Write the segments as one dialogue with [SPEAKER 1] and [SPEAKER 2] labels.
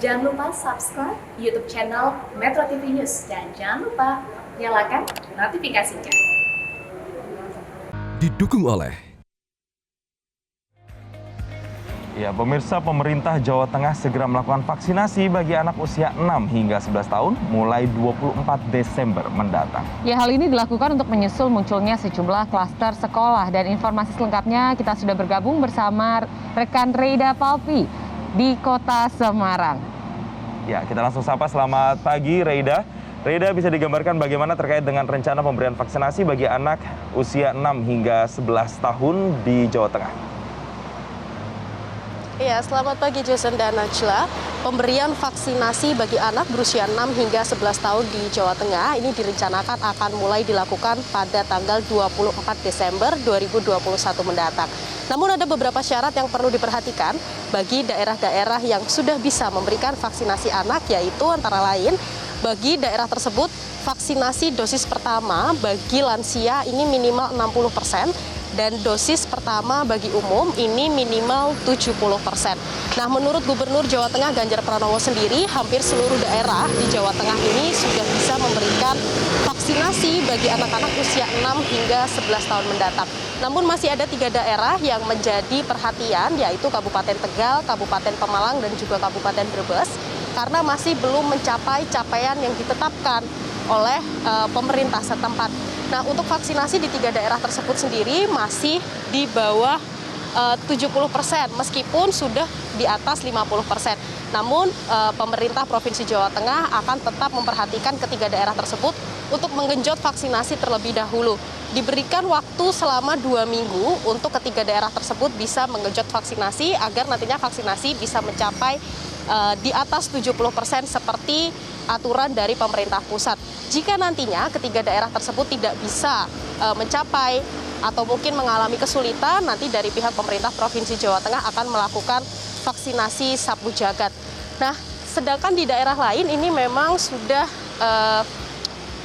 [SPEAKER 1] Jangan lupa subscribe YouTube channel Metro TV News dan jangan lupa nyalakan notifikasinya.
[SPEAKER 2] Didukung oleh
[SPEAKER 3] Pemirsa, pemerintah Jawa Tengah segera melakukan vaksinasi bagi anak usia 6 hingga 11 tahun mulai 24 Desember mendatang.
[SPEAKER 4] Hal ini dilakukan untuk menyusul munculnya sejumlah klaster sekolah dan informasi selengkapnya kita sudah bergabung bersama rekan Reida Palpi di Kota Semarang.
[SPEAKER 3] Kita langsung sapa, selamat pagi Reida. Reida, bisa digambarkan bagaimana terkait dengan rencana pemberian vaksinasi bagi anak usia 6 hingga 11 tahun di Jawa Tengah?
[SPEAKER 5] Selamat pagi Jason dan Najla. Pemberian vaksinasi bagi anak berusia 6 hingga 11 tahun di Jawa Tengah ini direncanakan akan mulai dilakukan pada tanggal 24 Desember 2021 mendatang. Namun ada beberapa syarat yang perlu diperhatikan bagi daerah-daerah yang sudah bisa memberikan vaksinasi anak, yaitu antara lain bagi daerah tersebut vaksinasi dosis pertama bagi lansia ini minimal 60%. Dan dosis pertama bagi umum ini minimal 70%. Nah, menurut Gubernur Jawa Tengah Ganjar Pranowo sendiri, hampir seluruh daerah di Jawa Tengah ini sudah bisa memberikan vaksinasi bagi anak-anak usia 6 hingga 11 tahun mendatang. Namun masih ada 3 daerah yang menjadi perhatian, yaitu Kabupaten Tegal, Kabupaten Pemalang, dan juga Kabupaten Brebes, karena masih belum mencapai capaian yang ditetapkan oleh pemerintah setempat. Nah, untuk vaksinasi di 3 daerah tersebut sendiri masih di bawah 70%, meskipun sudah di atas 50%. Namun, pemerintah Provinsi Jawa Tengah akan tetap memperhatikan ketiga daerah tersebut untuk menggenjot vaksinasi terlebih dahulu. Diberikan waktu selama 2 minggu untuk ketiga daerah tersebut bisa menggenjot vaksinasi agar nantinya vaksinasi bisa mencapai di atas 70% seperti aturan dari pemerintah pusat. Jika nantinya ketiga daerah tersebut tidak bisa mencapai atau mungkin mengalami kesulitan, nanti dari pihak pemerintah Provinsi Jawa Tengah akan melakukan vaksinasi sapu jagat. Nah, sedangkan di daerah lain ini memang sudah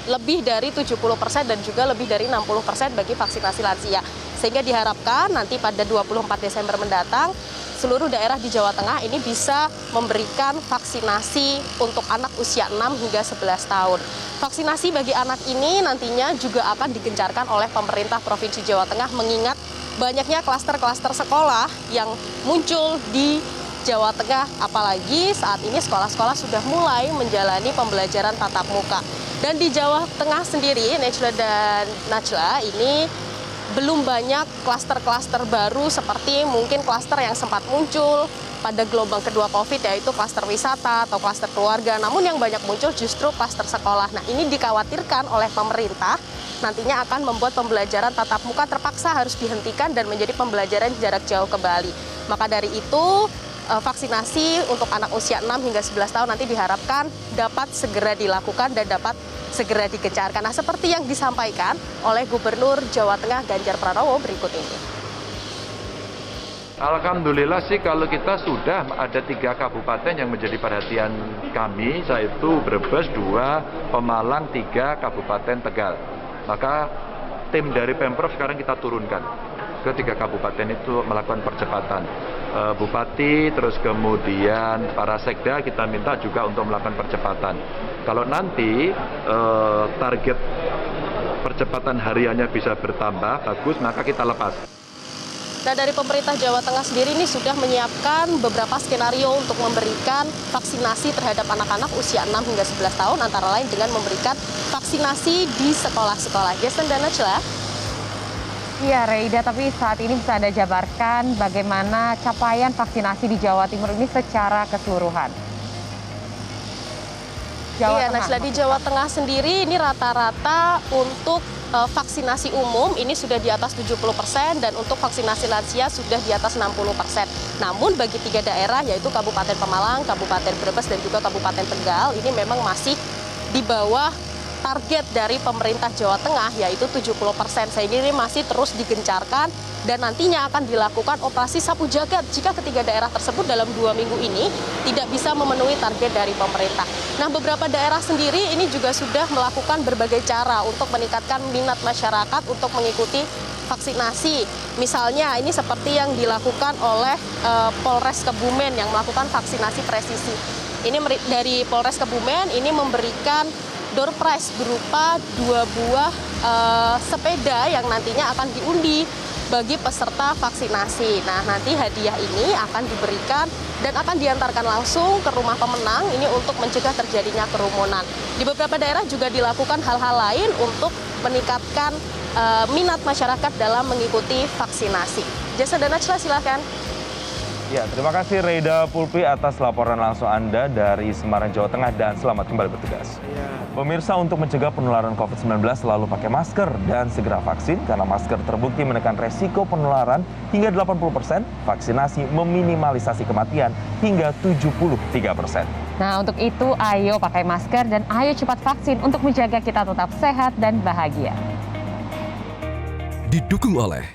[SPEAKER 5] lebih dari 70% dan juga lebih dari 60% bagi vaksinasi lansia. Sehingga diharapkan nanti pada 24 Desember mendatang, seluruh daerah di Jawa Tengah ini bisa memberikan vaksinasi untuk anak usia 6 hingga 11 tahun. Vaksinasi bagi anak ini nantinya juga akan digencarkan oleh pemerintah Provinsi Jawa Tengah mengingat banyaknya klaster-klaster sekolah yang muncul di Jawa Tengah, apalagi saat ini sekolah-sekolah sudah mulai menjalani pembelajaran tatap muka. Dan di Jawa Tengah sendiri, Najla dan Najla, ini belum banyak klaster-klaster baru seperti mungkin klaster yang sempat muncul pada gelombang kedua COVID, yaitu klaster wisata atau klaster keluarga. Namun yang banyak muncul justru klaster sekolah. Nah, ini dikhawatirkan oleh pemerintah nantinya akan membuat pembelajaran tatap muka terpaksa harus dihentikan dan menjadi pembelajaran jarak jauh kembali. Maka dari itu, vaksinasi untuk anak usia 6 hingga 11 tahun nanti diharapkan dapat segera dilakukan dan dapat segera digencarkan. Nah, seperti yang disampaikan oleh Gubernur Jawa Tengah Ganjar Pranowo berikut ini.
[SPEAKER 6] Alhamdulillah sih kalau kita sudah ada 3 kabupaten yang menjadi perhatian kami, yaitu Brebes 2, Pemalang 3, Kabupaten Tegal. Maka tim dari Pemprov sekarang kita turunkan ke 3 kabupaten itu melakukan percepatan. Bupati, terus kemudian para sekda kita minta juga untuk melakukan percepatan. Kalau nanti target percepatan hariannya bisa bertambah bagus, maka kita lepas.
[SPEAKER 5] Nah, dari pemerintah Jawa Tengah sendiri ini sudah menyiapkan beberapa skenario untuk memberikan vaksinasi terhadap anak-anak usia 6 hingga 11 tahun, antara lain dengan memberikan vaksinasi di sekolah-sekolah. Jason dan Najla.
[SPEAKER 4] Reida, tapi saat ini bisa Anda jabarkan bagaimana capaian vaksinasi di Jawa Timur ini secara keseluruhan?
[SPEAKER 5] Najla, di Jawa Tengah sendiri ini rata-rata untuk vaksinasi umum ini sudah di atas 70% dan untuk vaksinasi lansia sudah di atas 60%. Namun bagi 3 daerah yaitu Kabupaten Pemalang, Kabupaten Brebes dan juga Kabupaten Tegal ini memang masih di bawah target dari pemerintah Jawa Tengah yaitu 70%, sehingga ini masih terus digencarkan dan nantinya akan dilakukan operasi sapu jagat jika ketiga daerah tersebut dalam 2 minggu ini tidak bisa memenuhi target dari pemerintah. Nah, beberapa daerah sendiri ini juga sudah melakukan berbagai cara untuk meningkatkan minat masyarakat untuk mengikuti vaksinasi. Misalnya ini seperti yang dilakukan oleh Polres Kebumen yang melakukan vaksinasi presisi. Ini dari Polres Kebumen ini memberikan door prize berupa 2 buah sepeda yang nantinya akan diundi bagi peserta vaksinasi. Nah, nanti hadiah ini akan diberikan dan akan diantarkan langsung ke rumah pemenang ini untuk mencegah terjadinya kerumunan. Di beberapa daerah juga dilakukan hal-hal lain untuk meningkatkan minat masyarakat dalam mengikuti vaksinasi. Jason dan Najla, silakan.
[SPEAKER 3] Ya, terima kasih Reida Pulpi atas laporan langsung Anda dari Semarang, Jawa Tengah, dan selamat kembali bertugas. Pemirsa, untuk mencegah penularan COVID-19 selalu pakai masker dan segera vaksin karena masker terbukti menekan resiko penularan hingga 80%, vaksinasi meminimalisasi kematian hingga 73%.
[SPEAKER 4] Nah, untuk itu ayo pakai masker dan ayo cepat vaksin untuk menjaga kita tetap sehat dan bahagia.
[SPEAKER 2] Didukung oleh